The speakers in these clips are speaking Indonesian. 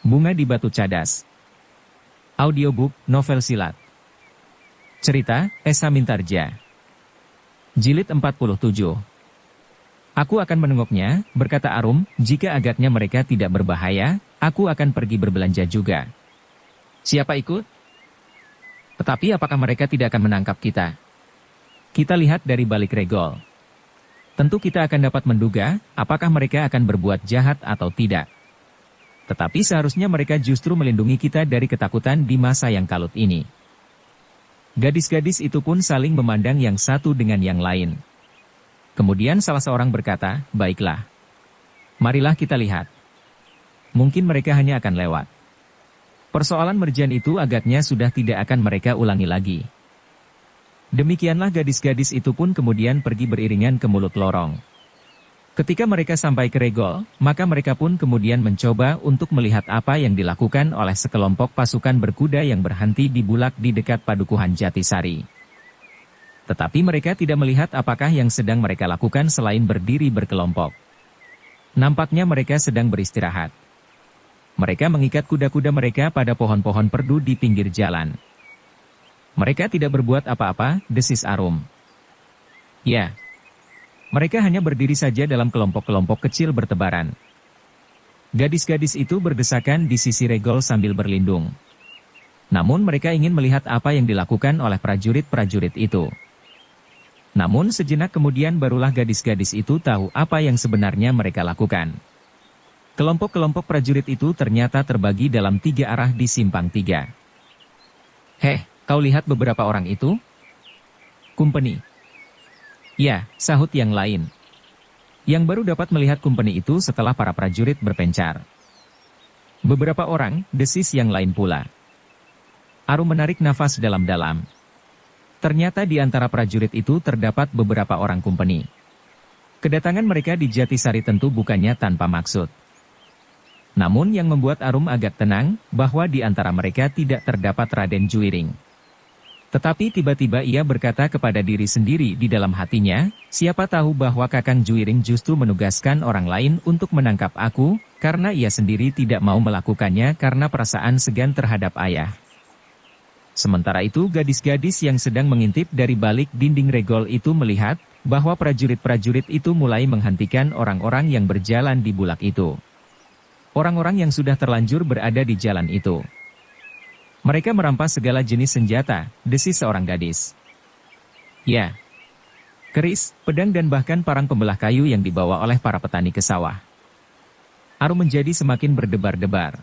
Bunga di Batu Cadas. Audiobook, novel silat. Cerita, Esa Mintarja. Jilid 47. Aku akan menengoknya, berkata Arum, jika agaknya mereka tidak berbahaya, aku akan pergi berbelanja juga. Siapa ikut? Tetapi apakah mereka tidak akan menangkap kita? Kita lihat dari balik regol. Tentu kita akan dapat menduga, apakah mereka akan berbuat jahat atau tidak. Tetapi seharusnya mereka justru melindungi kita dari ketakutan di masa yang kalut ini. Gadis-gadis itu pun saling memandang yang satu dengan yang lain. Kemudian salah seorang berkata, baiklah. Marilah kita lihat. Mungkin mereka hanya akan lewat. Persoalan merjan itu agaknya sudah tidak akan mereka ulangi lagi. Demikianlah gadis-gadis itu pun kemudian pergi beriringan ke mulut lorong. Ketika mereka sampai ke regol, maka mereka pun kemudian mencoba untuk melihat apa yang dilakukan oleh sekelompok pasukan berkuda yang berhenti di bulak di dekat padukuhan Jatisari. Tetapi mereka tidak melihat apakah yang sedang mereka lakukan selain berdiri berkelompok. Nampaknya mereka sedang beristirahat. Mereka mengikat kuda-kuda mereka pada pohon-pohon perdu di pinggir jalan. Mereka tidak berbuat apa-apa, desis Arum. Ya. Mereka hanya berdiri saja dalam kelompok-kelompok kecil bertebaran. Gadis-gadis itu berdesakan di sisi regol sambil berlindung. Namun mereka ingin melihat apa yang dilakukan oleh prajurit-prajurit itu. Namun sejenak kemudian barulah gadis-gadis itu tahu apa yang sebenarnya mereka lakukan. Kelompok-kelompok prajurit itu ternyata terbagi dalam 3 arah di simpang 3. Heh, kau lihat beberapa orang itu? Kumpeni. Ya, sahut yang lain. Yang baru dapat melihat kumpeni itu setelah para prajurit berpencar. Beberapa orang, desis yang lain pula. Arum menarik nafas dalam-dalam. Ternyata di antara prajurit itu terdapat beberapa orang kumpeni. Kedatangan mereka di Jatisari tentu bukannya tanpa maksud. Namun yang membuat Arum agak tenang, bahwa di antara mereka tidak terdapat Raden Juiring. Tetapi tiba-tiba ia berkata kepada diri sendiri di dalam hatinya, siapa tahu bahwa Kakang Juiring justru menugaskan orang lain untuk menangkap aku, karena ia sendiri tidak mau melakukannya karena perasaan segan terhadap ayah. Sementara itu gadis-gadis yang sedang mengintip dari balik dinding regol itu melihat, bahwa prajurit-prajurit itu mulai menghentikan orang-orang yang berjalan di bulak itu. Orang-orang yang sudah terlanjur berada di jalan itu. Mereka merampas segala jenis senjata, desis seorang gadis. Ya. Keris, pedang dan bahkan parang pembelah kayu yang dibawa oleh para petani ke sawah. Arum menjadi semakin berdebar-debar.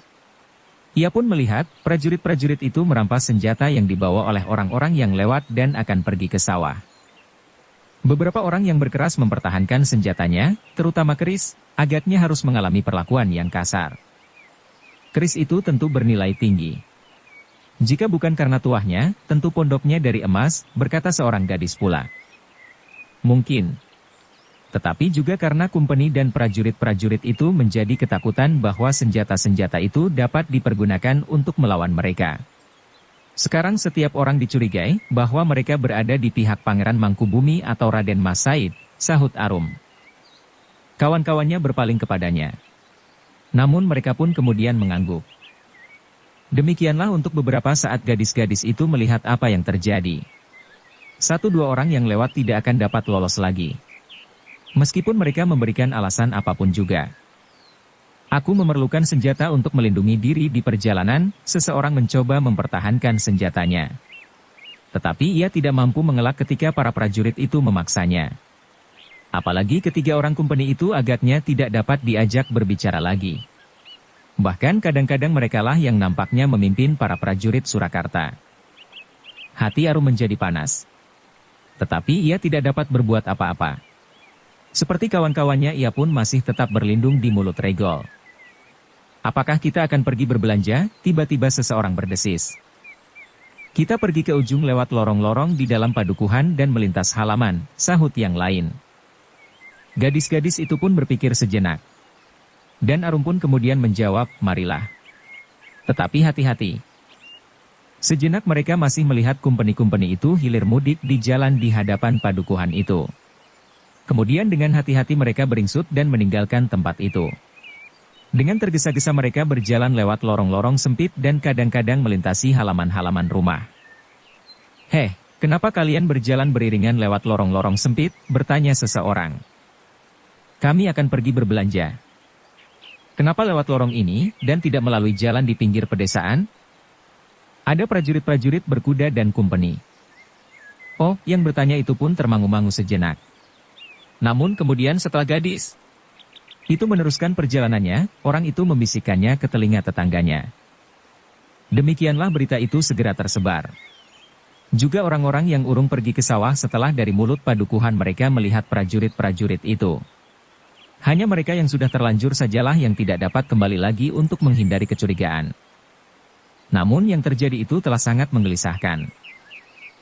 Ia pun melihat, prajurit-prajurit itu merampas senjata yang dibawa oleh orang-orang yang lewat dan akan pergi ke sawah. Beberapa orang yang berkeras mempertahankan senjatanya, terutama keris, agaknya harus mengalami perlakuan yang kasar. Keris itu tentu bernilai tinggi. Jika bukan karena tuahnya, tentu pondoknya dari emas, berkata seorang gadis pula. Mungkin. Tetapi juga karena kumpeni dan prajurit-prajurit itu menjadi ketakutan bahwa senjata-senjata itu dapat dipergunakan untuk melawan mereka. Sekarang setiap orang dicurigai bahwa mereka berada di pihak Pangeran Mangkubumi atau Raden Mas Said, sahut Arum. Kawan-kawannya berpaling kepadanya. Namun mereka pun kemudian mengangguk. Demikianlah untuk beberapa saat gadis-gadis itu melihat apa yang terjadi. 1-2 orang yang lewat tidak akan dapat lolos lagi. Meskipun mereka memberikan alasan apapun juga. Aku memerlukan senjata untuk melindungi diri di perjalanan, seseorang mencoba mempertahankan senjatanya. Tetapi ia tidak mampu mengelak ketika para prajurit itu memaksanya. Apalagi ketiga orang kumpeni itu agaknya tidak dapat diajak berbicara lagi. Bahkan kadang-kadang merekalah yang nampaknya memimpin para prajurit Surakarta. Hati Arum menjadi panas. Tetapi ia tidak dapat berbuat apa-apa. Seperti kawan-kawannya ia pun masih tetap berlindung di mulut regol. Apakah kita akan pergi berbelanja? Tiba-tiba seseorang berdesis. Kita pergi ke ujung lewat lorong-lorong di dalam padukuhan dan melintas halaman, sahut yang lain. Gadis-gadis itu pun berpikir sejenak. Dan Arum pun kemudian menjawab, marilah. Tetapi hati-hati. Sejenak mereka masih melihat kumpeni-kumpeni itu hilir mudik di jalan di hadapan padukuhan itu. Kemudian dengan hati-hati mereka beringsut dan meninggalkan tempat itu. Dengan tergesa-gesa mereka berjalan lewat lorong-lorong sempit dan kadang-kadang melintasi halaman-halaman rumah. "Heh, kenapa kalian berjalan beriringan lewat lorong-lorong sempit?" bertanya seseorang. "Kami akan pergi berbelanja." "Kenapa lewat lorong ini, dan tidak melalui jalan di pinggir pedesaan?" Ada prajurit-prajurit berkuda dan kumpeni. Oh, yang bertanya itu pun termangu-mangu sejenak. Namun kemudian setelah gadis itu meneruskan perjalanannya, orang itu membisikkannya ke telinga tetangganya. Demikianlah berita itu segera tersebar. Juga orang-orang yang urung pergi ke sawah setelah dari mulut padukuhan mereka melihat prajurit-prajurit itu. Hanya mereka yang sudah terlanjur sajalah yang tidak dapat kembali lagi untuk menghindari kecurigaan. Namun yang terjadi itu telah sangat menggelisahkan.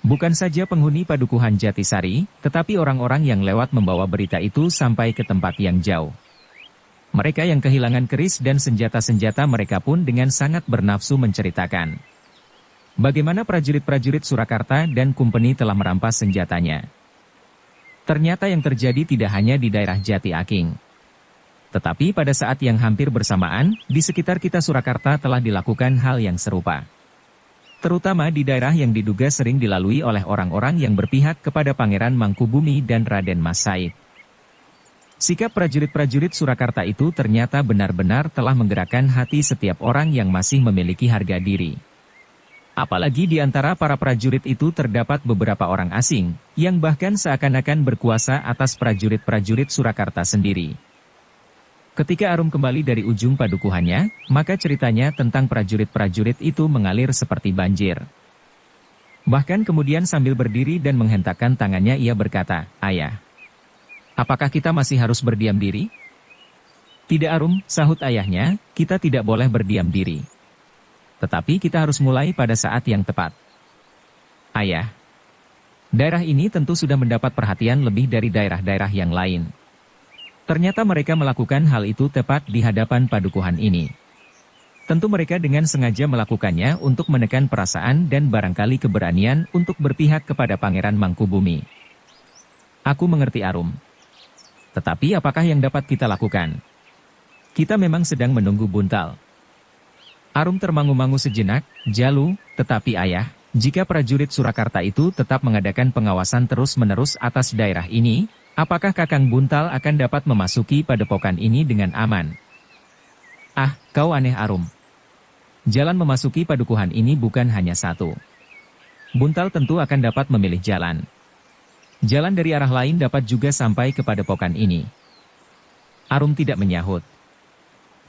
Bukan saja penghuni padukuhan Jatisari, tetapi orang-orang yang lewat membawa berita itu sampai ke tempat yang jauh. Mereka yang kehilangan keris dan senjata-senjata mereka pun dengan sangat bernafsu menceritakan bagaimana prajurit-prajurit Surakarta dan kumpeni telah merampas senjatanya. Ternyata yang terjadi tidak hanya di daerah Jati Aking, tetapi pada saat yang hampir bersamaan, di sekitar kita Surakarta telah dilakukan hal yang serupa. Terutama di daerah yang diduga sering dilalui oleh orang-orang yang berpihak kepada Pangeran Mangkubumi dan Raden Mas Said. Sikap prajurit-prajurit Surakarta itu ternyata benar-benar telah menggerakkan hati setiap orang yang masih memiliki harga diri. Apalagi di antara para prajurit itu terdapat beberapa orang asing, yang bahkan seakan-akan berkuasa atas prajurit-prajurit Surakarta sendiri. Ketika Arum kembali dari ujung padukuhannya, maka ceritanya tentang prajurit-prajurit itu mengalir seperti banjir. Bahkan kemudian sambil berdiri dan menghentakkan tangannya ia berkata, "Ayah, apakah kita masih harus berdiam diri?" "Tidak Arum," sahut ayahnya, "kita tidak boleh berdiam diri. Tetapi kita harus mulai pada saat yang tepat." "Ayah, daerah ini tentu sudah mendapat perhatian lebih dari daerah-daerah yang lain. Ternyata mereka melakukan hal itu tepat di hadapan padukuhan ini. Tentu mereka dengan sengaja melakukannya untuk menekan perasaan dan barangkali keberanian untuk berpihak kepada Pangeran Mangkubumi." "Aku mengerti Arum. Tetapi apakah yang dapat kita lakukan? Kita memang sedang menunggu buntal." Arum termangu-mangu sejenak, "Jalu, tetapi ayah, jika prajurit Surakarta itu tetap mengadakan pengawasan terus-menerus atas daerah ini, apakah Kakang Buntal akan dapat memasuki padepokan ini dengan aman?" "Ah, kau aneh Arum. Jalan memasuki padukuhan ini bukan hanya satu. Buntal tentu akan dapat memilih jalan. Jalan dari arah lain dapat juga sampai ke padepokan ini." Arum tidak menyahut.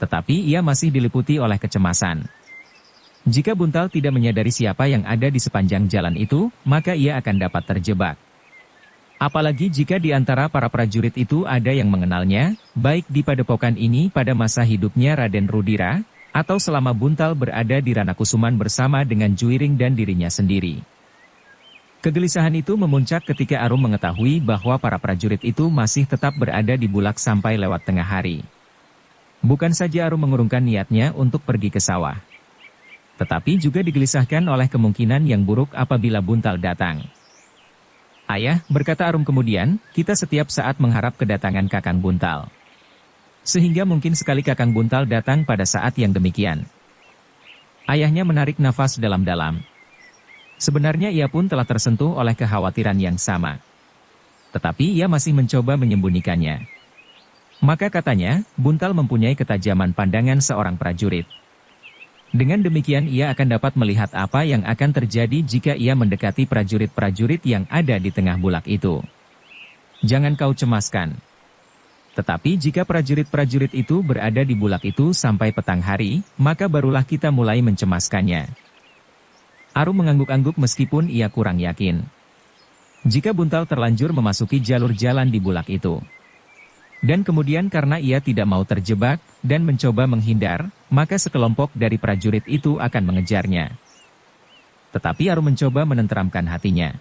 Tetapi ia masih diliputi oleh kecemasan. Jika Buntal tidak menyadari siapa yang ada di sepanjang jalan itu, maka ia akan dapat terjebak. Apalagi jika di antara para prajurit itu ada yang mengenalnya, baik di padepokan ini pada masa hidupnya Raden Rudira, atau selama Buntal berada di Ranakusuman bersama dengan Juiring dan dirinya sendiri. Kegelisahan itu memuncak ketika Arum mengetahui bahwa para prajurit itu masih tetap berada di Bulak sampai lewat tengah hari. Bukan saja Arum mengurungkan niatnya untuk pergi ke sawah, tetapi juga digelisahkan oleh kemungkinan yang buruk apabila Buntal datang. "Ayah," berkata Arum kemudian, "kita setiap saat mengharap kedatangan Kakang Buntal. Sehingga mungkin sekali Kakang Buntal datang pada saat yang demikian." Ayahnya menarik nafas dalam-dalam. Sebenarnya ia pun telah tersentuh oleh kekhawatiran yang sama. Tetapi ia masih mencoba menyembunyikannya. Maka katanya, Buntal mempunyai ketajaman pandangan seorang prajurit. Dengan demikian ia akan dapat melihat apa yang akan terjadi jika ia mendekati prajurit-prajurit yang ada di tengah Bulak itu. Jangan kau cemaskan. Tetapi jika prajurit-prajurit itu berada di Bulak itu sampai petang hari, maka barulah kita mulai mencemaskannya." Arum mengangguk-angguk meskipun ia kurang yakin. Jika Buntal terlanjur memasuki jalur jalan di Bulak itu, dan kemudian karena ia tidak mau terjebak, dan mencoba menghindar, maka sekelompok dari prajurit itu akan mengejarnya. Tetapi Arum mencoba menenteramkan hatinya.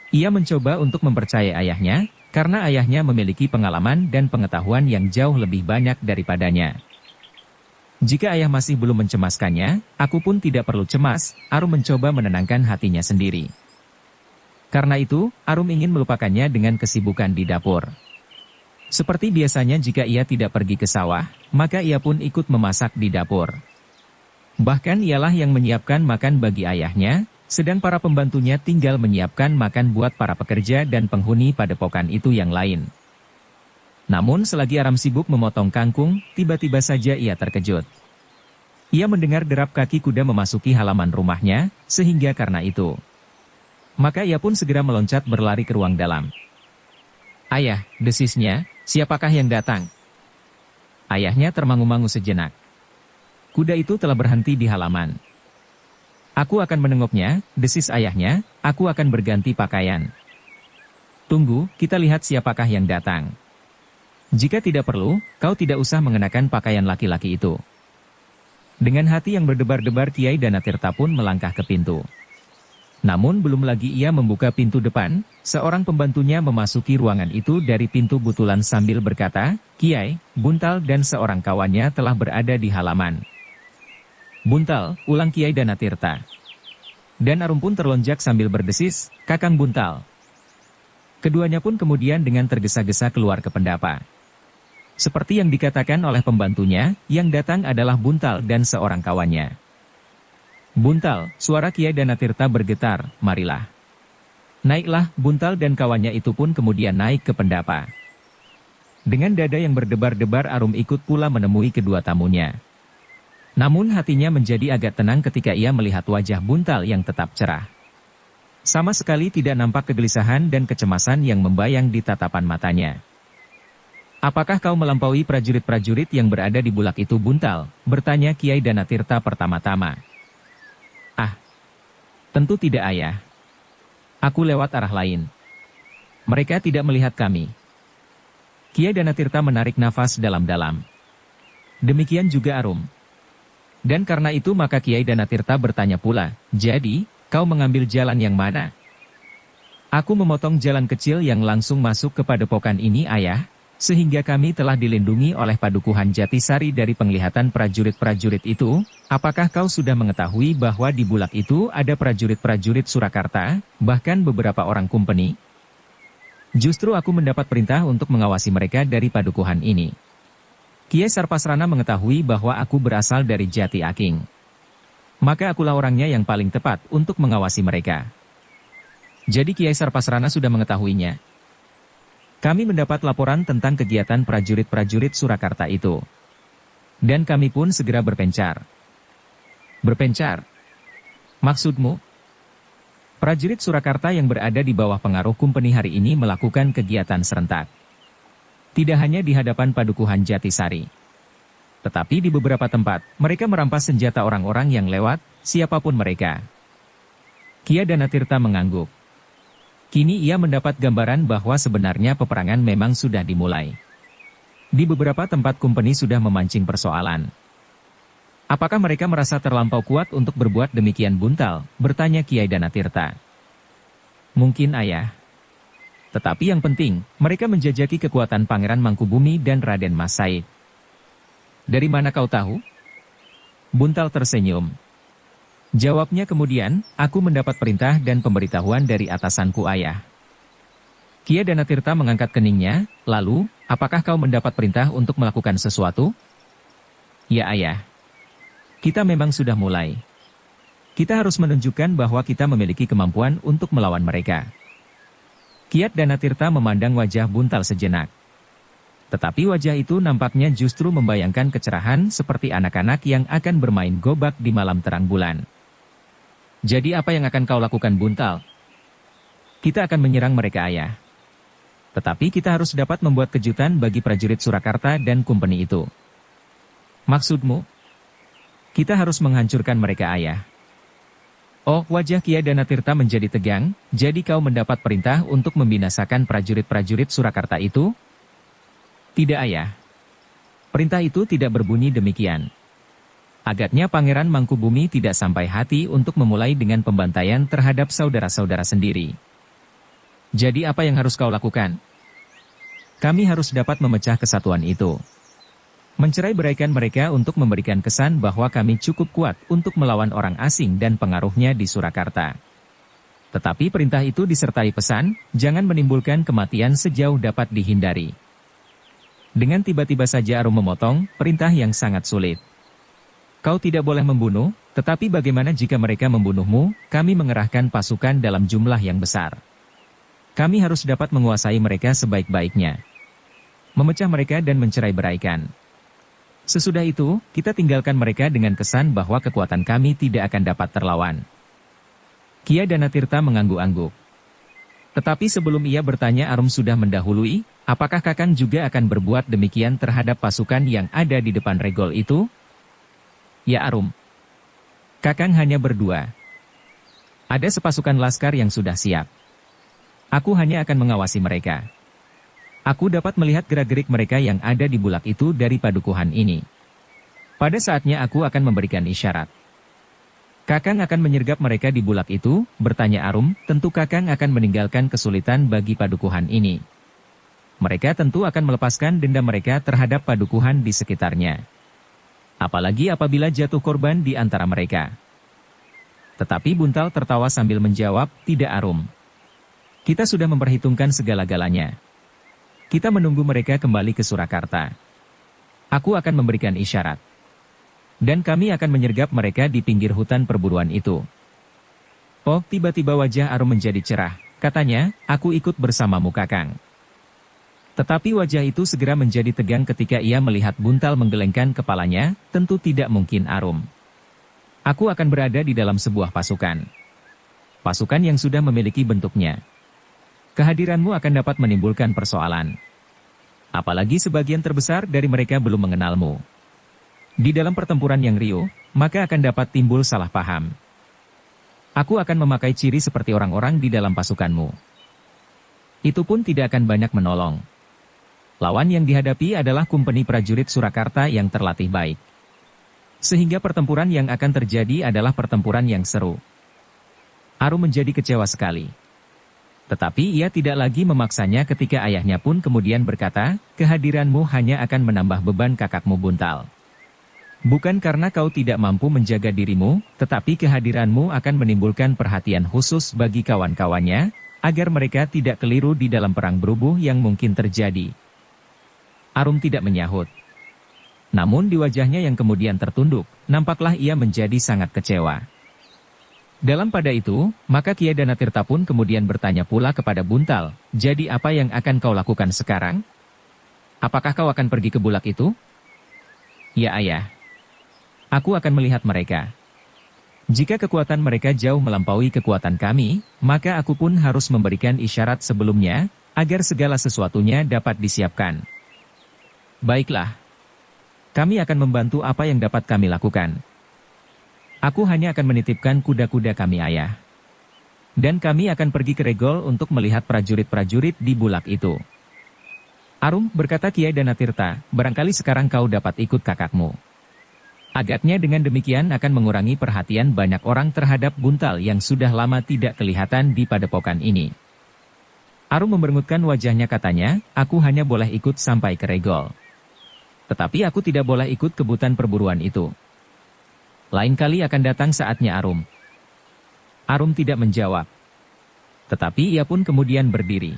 Ia mencoba untuk mempercayai ayahnya, karena ayahnya memiliki pengalaman dan pengetahuan yang jauh lebih banyak daripadanya. Jika ayah masih belum mencemaskannya, aku pun tidak perlu cemas, Arum mencoba menenangkan hatinya sendiri. Karena itu, Arum ingin melupakannya dengan kesibukan di dapur. Seperti biasanya jika ia tidak pergi ke sawah, maka ia pun ikut memasak di dapur. Bahkan ialah yang menyiapkan makan bagi ayahnya, sedang para pembantunya tinggal menyiapkan makan buat para pekerja dan penghuni padepokan itu yang lain. Namun selagi Aram sibuk memotong kangkung, tiba-tiba saja ia terkejut. Ia mendengar derap kaki kuda memasuki halaman rumahnya, sehingga karena itu, maka ia pun segera meloncat berlari ke ruang dalam. "Ayah," desisnya, "siapakah yang datang?" Ayahnya termangu-mangu sejenak. Kuda itu telah berhenti di halaman. "Aku akan menengoknya," desis ayahnya, "aku akan berganti pakaian." "Tunggu, kita lihat siapakah yang datang. Jika tidak perlu, kau tidak usah mengenakan pakaian laki-laki itu." Dengan hati yang berdebar-debar Kiai Danatirta pun melangkah ke pintu. Namun belum lagi ia membuka pintu depan, seorang pembantunya memasuki ruangan itu dari pintu butulan sambil berkata, "Kiai, Buntal dan seorang kawannya telah berada di halaman." "Buntal," ulang Kiai Danatirta. Dan Arum pun terlonjak sambil berdesis, "Kakang Buntal." Keduanya pun kemudian dengan tergesa-gesa keluar ke pendapa. Seperti yang dikatakan oleh pembantunya, yang datang adalah Buntal dan seorang kawannya. "Buntal," suara Kiai Danatirta bergetar, "marilah." Naiklah, Buntal dan kawannya itu pun kemudian naik ke pendapa. Dengan dada yang berdebar-debar Arum ikut pula menemui kedua tamunya. Namun hatinya menjadi agak tenang ketika ia melihat wajah Buntal yang tetap cerah. Sama sekali tidak nampak kegelisahan dan kecemasan yang membayang di tatapan matanya. "Apakah kau melampaui prajurit-prajurit yang berada di bulak itu, Buntal?" bertanya Kiai Danatirta pertama-tama. "Ah, tentu tidak, ayah. Aku lewat arah lain. Mereka tidak melihat kami." Kiai Danatirta menarik nafas dalam-dalam. Demikian juga Arum. Dan karena itu maka Kiai Danatirta bertanya pula, "Jadi, kau mengambil jalan yang mana?" "Aku memotong jalan kecil yang langsung masuk ke padepokan ini, ayah. Sehingga kami telah dilindungi oleh Padukuhan Jatisari dari penglihatan prajurit-prajurit itu. Apakah kau sudah mengetahui bahwa di bulak itu ada prajurit-prajurit Surakarta, bahkan beberapa orang kumpeni? Justru aku mendapat perintah untuk mengawasi mereka dari padukuhan ini. Kiai Sarpasrana mengetahui bahwa aku berasal dari Jati Aking. Maka akulah orangnya yang paling tepat untuk mengawasi mereka." Jadi Kiai Sarpasrana sudah mengetahuinya. "Kami mendapat laporan tentang kegiatan prajurit-prajurit Surakarta itu. Dan kami pun segera berpencar." "Berpencar? Maksudmu?" "Prajurit Surakarta yang berada di bawah pengaruh kumpeni hari ini melakukan kegiatan serentak. Tidak hanya di hadapan Padukuhan Jatisari. Tetapi di beberapa tempat, mereka merampas senjata orang-orang yang lewat, siapapun mereka." Kiai Danatirta mengangguk. Kini ia mendapat gambaran bahwa sebenarnya peperangan memang sudah dimulai. Di beberapa tempat kumpeni sudah memancing persoalan. "Apakah mereka merasa terlampau kuat untuk berbuat demikian, Buntal?" bertanya Kiai Danatirta. "Mungkin, ayah. Tetapi yang penting, mereka menjajaki kekuatan Pangeran Mangkubumi dan Raden Mas Said." "Dari mana kau tahu?" Buntal tersenyum. Jawabnya kemudian, "Aku mendapat perintah dan pemberitahuan dari atasanku, ayah." Kiai Danatirta mengangkat keningnya, "Lalu, apakah kau mendapat perintah untuk melakukan sesuatu?" "Ya, ayah. Kita memang sudah mulai. Kita harus menunjukkan bahwa kita memiliki kemampuan untuk melawan mereka." Kiai Danatirta memandang wajah Buntal sejenak. Tetapi wajah itu nampaknya justru membayangkan kecerahan seperti anak-anak yang akan bermain gobak di malam terang bulan. "Jadi apa yang akan kau lakukan, Buntal?" "Kita akan menyerang mereka, ayah. Tetapi kita harus dapat membuat kejutan bagi prajurit Surakarta dan kumpeni itu." "Maksudmu?" "Kita harus menghancurkan mereka, ayah." "Oh," wajah Kiai Danatirta menjadi tegang, "jadi kau mendapat perintah untuk membinasakan prajurit-prajurit Surakarta itu?" "Tidak, ayah. Perintah itu tidak berbunyi demikian. Agaknya Pangeran Mangkubumi tidak sampai hati untuk memulai dengan pembantaian terhadap saudara-saudara sendiri. Jadi apa yang harus kau lakukan?" "Kami harus dapat memecah kesatuan itu. Mencerai-beraikan mereka untuk memberikan kesan bahwa kami cukup kuat untuk melawan orang asing dan pengaruhnya di Surakarta. Tetapi perintah itu disertai pesan, jangan menimbulkan kematian sejauh dapat dihindari." Dengan tiba-tiba saja Arum memotong, perintah yang sangat sulit. Kau tidak boleh membunuh, tetapi bagaimana jika mereka membunuhmu? Kami mengerahkan pasukan dalam jumlah yang besar. Kami harus dapat menguasai mereka sebaik-baiknya. Memecah mereka dan mencerai-beraikan. Sesudah itu, kita tinggalkan mereka dengan kesan bahwa kekuatan kami tidak akan dapat terlawan. Kia Danatirta mengangguk-angguk. Tetapi sebelum ia bertanya Arum sudah mendahului, apakah Kakang juga akan berbuat demikian terhadap pasukan yang ada di depan regol itu? Ya Arum. Kakang hanya berdua. Ada sepasukan laskar yang sudah siap. Aku hanya akan mengawasi mereka. Aku dapat melihat gerak-gerik mereka yang ada di bulak itu dari padukuhan ini. Pada saatnya aku akan memberikan isyarat. Kakang akan menyergap mereka di bulak itu, bertanya Arum, tentu Kakang akan meninggalkan kesulitan bagi padukuhan ini. Mereka tentu akan melepaskan dendam mereka terhadap padukuhan di sekitarnya. Apalagi apabila jatuh korban di antara mereka. Tetapi Buntal tertawa sambil menjawab, tidak Arum. Kita sudah memperhitungkan segala-galanya. Kita menunggu mereka kembali ke Surakarta. Aku akan memberikan isyarat. Dan kami akan menyergap mereka di pinggir hutan perburuan itu. Oh, tiba-tiba wajah Arum menjadi cerah. Katanya, aku ikut bersamamu Kakang. Tetapi wajah itu segera menjadi tegang ketika ia melihat Buntal menggelengkan kepalanya, tentu tidak mungkin Arum. Aku akan berada di dalam sebuah pasukan. Pasukan yang sudah memiliki bentuknya. Kehadiranmu akan dapat menimbulkan persoalan. Apalagi sebagian terbesar dari mereka belum mengenalmu. Di dalam pertempuran yang riuh, maka akan dapat timbul salah paham. Aku akan memakai ciri seperti orang-orang di dalam pasukanmu. Itu pun tidak akan banyak menolong. Lawan yang dihadapi adalah kumpeni prajurit Surakarta yang terlatih baik. Sehingga pertempuran yang akan terjadi adalah pertempuran yang seru. Arum menjadi kecewa sekali. Tetapi ia tidak lagi memaksanya ketika ayahnya pun kemudian berkata, kehadiranmu hanya akan menambah beban kakakmu Buntal. Bukan karena kau tidak mampu menjaga dirimu, tetapi kehadiranmu akan menimbulkan perhatian khusus bagi kawan-kawannya, agar mereka tidak keliru di dalam perang berubuh yang mungkin terjadi. Arum tidak menyahut. Namun di wajahnya yang kemudian tertunduk, nampaklah ia menjadi sangat kecewa. Dalam pada itu, maka Kia Danatirta pun kemudian bertanya pula kepada Buntal, jadi apa yang akan kau lakukan sekarang? Apakah kau akan pergi ke bulak itu? Ya ayah. Aku akan melihat mereka. Jika kekuatan mereka jauh melampaui kekuatan kami, maka aku pun harus memberikan isyarat sebelumnya, agar segala sesuatunya dapat disiapkan. Baiklah. Kami akan membantu apa yang dapat kami lakukan. Aku hanya akan menitipkan kuda-kuda kami ayah. Dan kami akan pergi ke regol untuk melihat prajurit-prajurit di bulak itu. Arum, berkata Kiai Danatirta, barangkali sekarang kau dapat ikut kakakmu. Agaknya dengan demikian akan mengurangi perhatian banyak orang terhadap Buntal yang sudah lama tidak kelihatan di padepokan ini. Arum memerengutkan wajahnya katanya, aku hanya boleh ikut sampai ke regol. Tetapi aku tidak boleh ikut kebutan perburuan itu. Lain kali akan datang saatnya Arum. Arum tidak menjawab. Tetapi ia pun kemudian berdiri.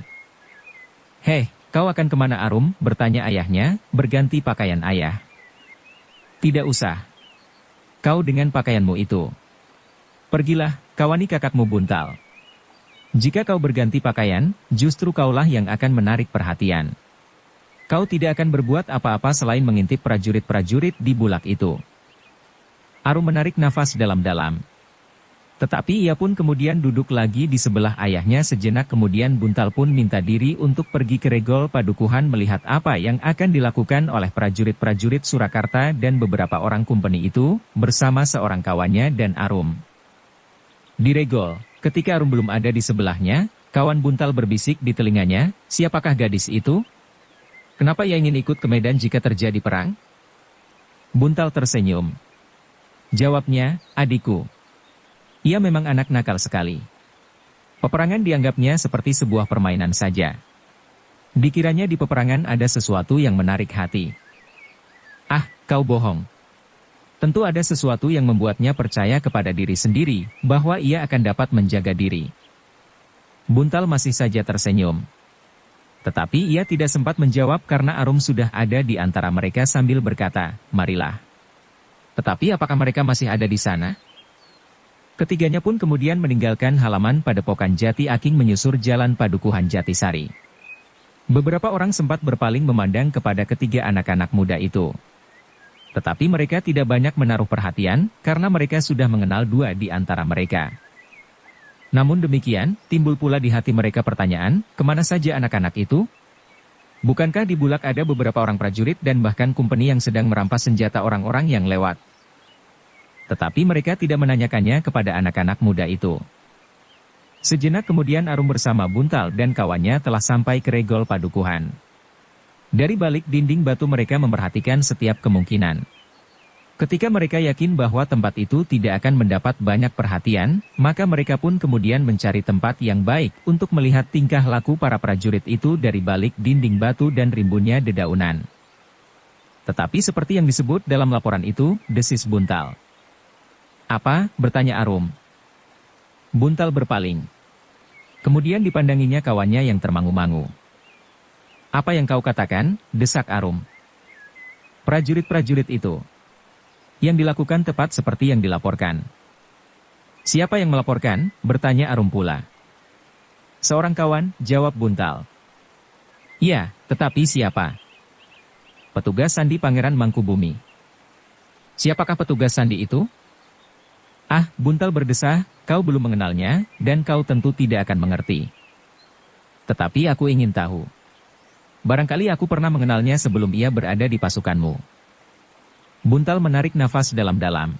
Hei, kau akan kemana Arum? Bertanya ayahnya, berganti pakaian ayah. Tidak usah. Kau dengan pakaianmu itu. Pergilah, kawani kakakmu Buntal. Jika kau berganti pakaian, justru kaulah yang akan menarik perhatian. Kau tidak akan berbuat apa-apa selain mengintip prajurit-prajurit di bulak itu. Arum menarik nafas dalam-dalam. Tetapi ia pun kemudian duduk lagi di sebelah ayahnya sejenak kemudian Buntal pun minta diri untuk pergi ke regol padukuhan melihat apa yang akan dilakukan oleh prajurit-prajurit Surakarta dan beberapa orang kumpeni itu, bersama seorang kawannya dan Arum. Di regol, ketika Arum belum ada di sebelahnya, kawan Buntal berbisik di telinganya, siapakah gadis itu? Kenapa ia ingin ikut ke medan jika terjadi perang? Buntal tersenyum. Jawabnya, adikku. Ia memang anak nakal sekali. Peperangan dianggapnya seperti sebuah permainan saja. Dikiranya di peperangan ada sesuatu yang menarik hati. Ah, kau bohong. Tentu ada sesuatu yang membuatnya percaya kepada diri sendiri, bahwa ia akan dapat menjaga diri. Buntal masih saja tersenyum. Tetapi ia tidak sempat menjawab karena Arum sudah ada di antara mereka sambil berkata, "Marilah." Tetapi apakah mereka masih ada di sana? Ketiganya pun kemudian meninggalkan halaman Padepokan Jati Aking menyusur jalan Padukuhan Jatisari. Beberapa orang sempat berpaling memandang kepada ketiga anak-anak muda itu. Tetapi mereka tidak banyak menaruh perhatian, karena mereka sudah mengenal dua di antara mereka. Namun demikian, timbul pula di hati mereka pertanyaan, kemana saja anak-anak itu? Bukankah di Bulak ada beberapa orang prajurit dan bahkan kumpeni yang sedang merampas senjata orang-orang yang lewat? Tetapi mereka tidak menanyakannya kepada anak-anak muda itu. Sejenak kemudian Arum bersama Buntal dan kawannya telah sampai ke regol Padukuhan. Dari balik dinding batu mereka memperhatikan setiap kemungkinan. Ketika mereka yakin bahwa tempat itu tidak akan mendapat banyak perhatian, maka mereka pun kemudian mencari tempat yang baik untuk melihat tingkah laku para prajurit itu dari balik dinding batu dan rimbunnya dedaunan. Tetapi seperti yang disebut dalam laporan itu, desis Buntal. "Apa?" bertanya Arum. Buntal berpaling. Kemudian dipandanginya kawannya yang termangu-mangu. "Apa yang kau katakan?" desak Arum. "Prajurit-prajurit itu. Yang dilakukan tepat seperti yang dilaporkan." "Siapa yang melaporkan?" bertanya Arum pula. "Seorang kawan," jawab Buntal. "Iya, tetapi siapa?" "Petugas Sandi Pangeran Mangkubumi." "Siapakah petugas Sandi itu?" "Ah," Buntal berdesah, "kau belum mengenalnya, dan kau tentu tidak akan mengerti. Tetapi aku ingin tahu. Barangkali aku pernah mengenalnya sebelum ia berada di pasukanmu." Buntal menarik nafas dalam-dalam.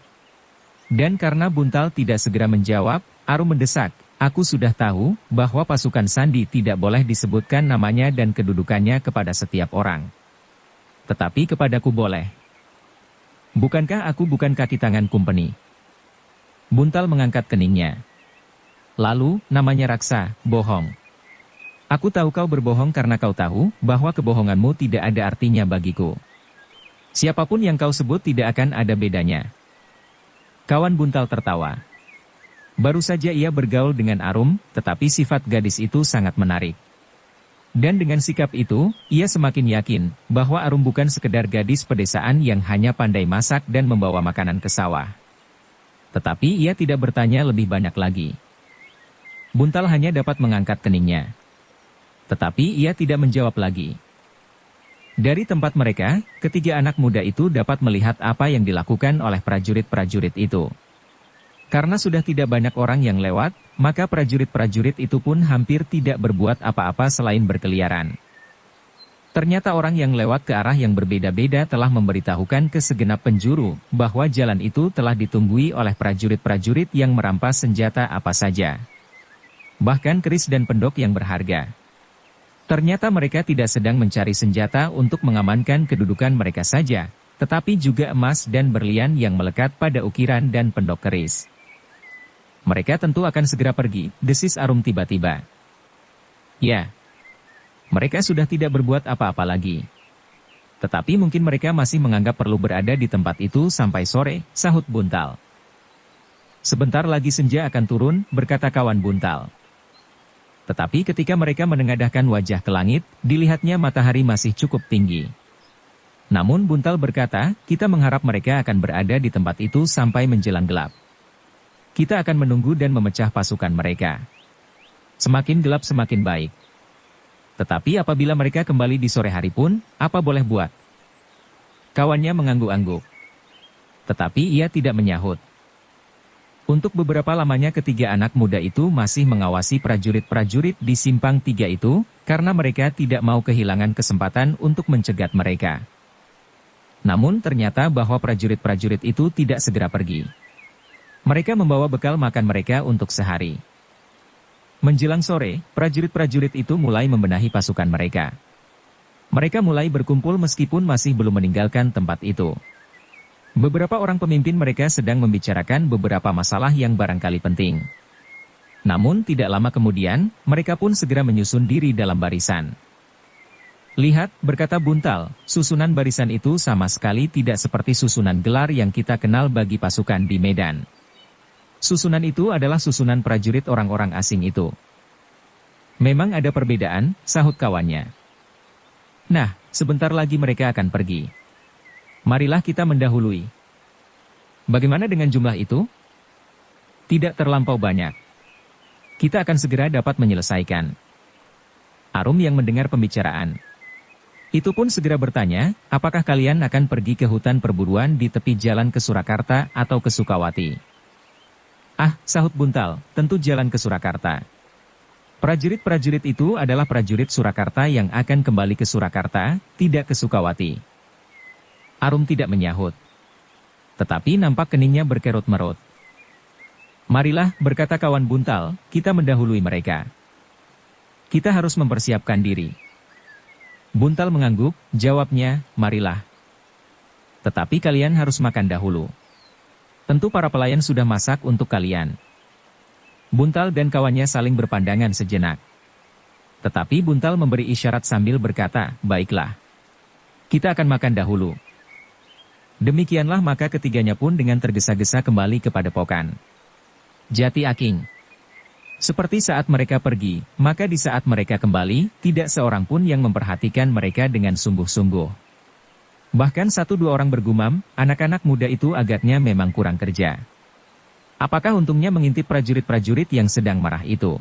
Dan karena Buntal tidak segera menjawab, Arum mendesak, "Aku sudah tahu bahwa pasukan Sandi tidak boleh disebutkan namanya dan kedudukannya kepada setiap orang. Tetapi kepadaku boleh. Bukankah aku bukan kaki tangan kumpeni?" Buntal mengangkat keningnya. "Lalu, namanya Raksa, bohong. Aku tahu kau berbohong karena kau tahu bahwa kebohonganmu tidak ada artinya bagiku. Siapapun yang kau sebut tidak akan ada bedanya." Kawan Buntal tertawa. Baru saja ia bergaul dengan Arum, tetapi sifat gadis itu sangat menarik. Dan dengan sikap itu, ia semakin yakin bahwa Arum bukan sekedar gadis pedesaan yang hanya pandai masak dan membawa makanan ke sawah. Tetapi ia tidak bertanya lebih banyak lagi. Buntal hanya dapat mengangkat keningnya. Tetapi ia tidak menjawab lagi. Dari tempat mereka, ketiga anak muda itu dapat melihat apa yang dilakukan oleh prajurit-prajurit itu. Karena sudah tidak banyak orang yang lewat, maka prajurit-prajurit itu pun hampir tidak berbuat apa-apa selain berkeliaran. Ternyata orang yang lewat ke arah yang berbeda-beda telah memberitahukan ke segenap penjuru bahwa jalan itu telah ditunggui oleh prajurit-prajurit yang merampas senjata apa saja. Bahkan keris dan pendok yang berharga. Ternyata mereka tidak sedang mencari senjata untuk mengamankan kedudukan mereka saja, tetapi juga emas dan berlian yang melekat pada ukiran dan pendok keris. "Mereka tentu akan segera pergi," desis Arum tiba-tiba. "Ya, mereka sudah tidak berbuat apa-apa lagi. Tetapi mungkin mereka masih menganggap perlu berada di tempat itu sampai sore," sahut Buntal. "Sebentar lagi senja akan turun," berkata kawan Buntal. Tetapi ketika mereka menengadahkan wajah ke langit, dilihatnya matahari masih cukup tinggi. Namun Buntal berkata, "Kita mengharap mereka akan berada di tempat itu sampai menjelang gelap. Kita akan menunggu dan memecah pasukan mereka. Semakin gelap semakin baik. Tetapi apabila mereka kembali di sore hari pun, apa boleh buat?" Kawannya mengangguk-angguk. Tetapi ia tidak menyahut. Untuk beberapa lamanya ketiga anak muda itu masih mengawasi prajurit-prajurit di simpang tiga itu, karena mereka tidak mau kehilangan kesempatan untuk mencegat mereka. Namun ternyata bahwa prajurit-prajurit itu tidak segera pergi. Mereka membawa bekal makan mereka untuk sehari. Menjelang sore, prajurit-prajurit itu mulai membenahi pasukan mereka. Mereka mulai berkumpul meskipun masih belum meninggalkan tempat itu. Beberapa orang pemimpin mereka sedang membicarakan beberapa masalah yang barangkali penting. Namun tidak lama kemudian, mereka pun segera menyusun diri dalam barisan. "Lihat," berkata Buntal, "susunan barisan itu sama sekali tidak seperti susunan gelar yang kita kenal bagi pasukan di medan. Susunan itu adalah susunan prajurit orang-orang asing itu. Memang ada perbedaan, sahut kawannya. Nah, sebentar lagi mereka akan pergi. Marilah kita mendahului. Bagaimana dengan jumlah itu? Tidak terlampau banyak. Kita akan segera dapat menyelesaikan. Arum yang mendengar pembicaraan itu pun segera bertanya, apakah kalian akan pergi ke hutan perburuan di tepi jalan ke Surakarta atau ke Sukawati? Ah, sahut Buntal, tentu jalan ke Surakarta. Prajurit-prajurit itu adalah prajurit Surakarta yang akan kembali ke Surakarta, tidak ke Sukawati. Arum tidak menyahut. Tetapi nampak keningnya berkerut-merut. Marilah, berkata kawan Buntal, kita mendahului mereka. Kita harus mempersiapkan diri. Buntal mengangguk, jawabnya, marilah. Tetapi kalian harus makan dahulu. Tentu para pelayan sudah masak untuk kalian. Buntal dan kawannya saling berpandangan sejenak. Tetapi Buntal memberi isyarat sambil berkata, baiklah. Kita akan makan dahulu. Demikianlah maka ketiganya pun dengan tergesa-gesa kembali ke padepokan Jati Aking. Seperti saat mereka pergi, maka di saat mereka kembali, tidak seorang pun yang memperhatikan mereka dengan sungguh-sungguh. Bahkan 1-2 orang bergumam, anak-anak muda itu agaknya memang kurang kerja. Apakah untungnya mengintip prajurit-prajurit yang sedang marah itu?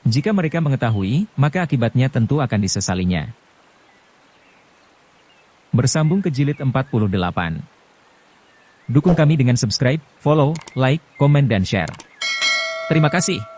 Jika mereka mengetahui, maka akibatnya tentu akan disesalinya. Bersambung ke jilid 48. Dukung kami dengan subscribe, follow, like, komen dan share. Terima kasih.